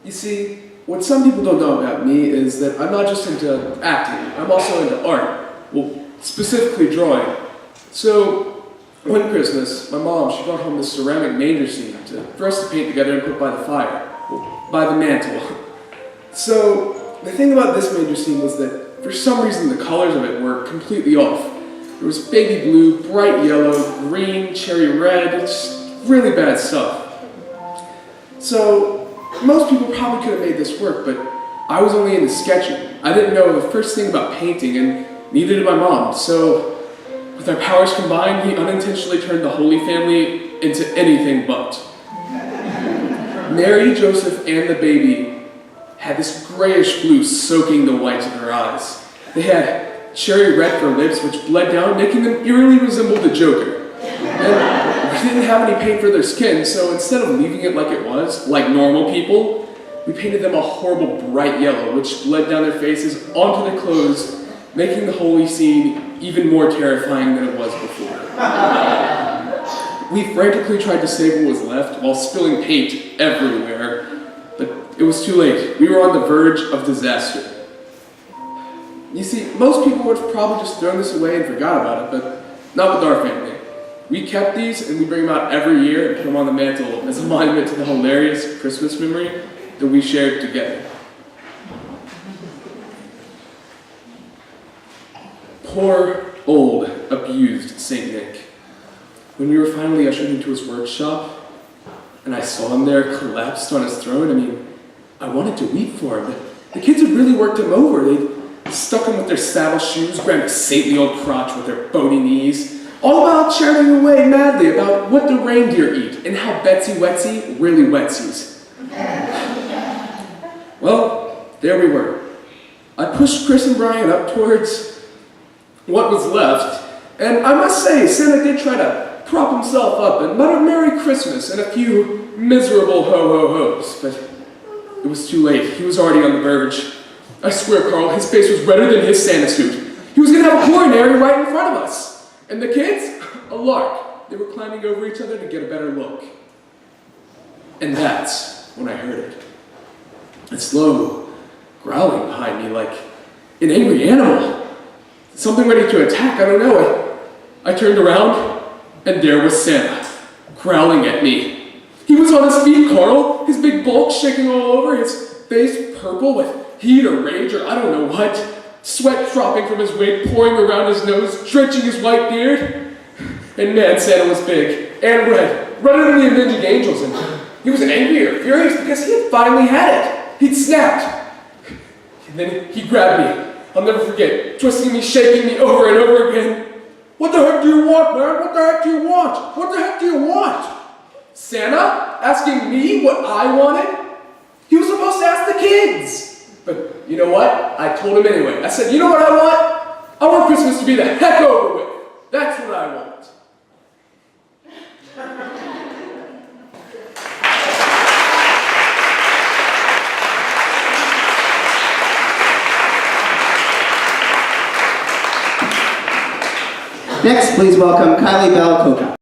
You see, what some people don't know about me is that I'm not just into acting, I'm also into art. Well, specifically drawing. So, one Christmas, my mom, she brought home this ceramic manger scene for us to paint together and put by the fire. Well, by the mantle. So, the thing about this manger scene was that, for some reason, the colors of it were completely off. There was baby blue, bright yellow, green, cherry red, it's really bad stuff. So, most people probably could have made this work, but I was only into sketching. I didn't know the first thing about painting, and neither did my mom. So, with our powers combined, we unintentionally turned the Holy Family into anything but. Mary, Joseph, and the baby had this grayish blue soaking the whites of their eyes. They had cherry red for lips, which bled down, making them eerily resemble the Joker. And we didn't have any paint for their skin, so instead of leaving it like it was, like normal people, we painted them a horrible bright yellow, which bled down their faces onto their clothes, making the holy scene even more terrifying than it was before. We frantically tried to save what was left while spilling paint everywhere, but it was too late. We were on the verge of disaster. You see, most people would have probably just thrown this away and forgot about it, but not with our family. We kept these and we bring them out every year and put them on the mantle as a monument to the hilarious Christmas memory that we shared together. Poor, old, abused St. Nick. When we were finally ushered into his workshop, and I saw him there collapsed on his throne, I wanted to weep for him. The kids had really worked him over. They'd stuck him with their saddle shoes, grabbed a saintly old crotch with their bony knees, all about chatting away madly about what the reindeer eat and how Betsy Wetsy really wetsies. Well, there we were. I pushed Chris and Brian up towards what was left, and I must say, Santa did try to prop himself up and mutter Merry Christmas and a few miserable ho-ho-hos, but it was too late. He was already on the verge. I swear, Carl, his face was redder than his Santa suit. He was going to have a coronary right in front of us. And the kids? A lark. They were climbing over each other to get a better look. And that's when I heard it. A slow growling behind me like an angry animal. Something ready to attack, I don't know. I turned around, and there was Santa, growling at me. He was on his feet, Carl, his big bulk shaking all over, his face purple with heat or rage or I don't know what. Sweat dropping from his wig, pouring around his nose, drenching his white beard. And man, Santa was big and red, redder than the avenging angels, and he was angry or furious because he had finally had it. He'd snapped. And then he grabbed me. I'll never forget, twisting me, shaking me over and over again. What the heck do you want, man? What the heck do you want? What the heck do you want? Santa? Asking me what I wanted? He was supposed to ask the kids. But you know what? I told him anyway. I said, you know what I want? I want Christmas to be the heck over with. That's what I want. Next, please welcome Kylie Bell Koka.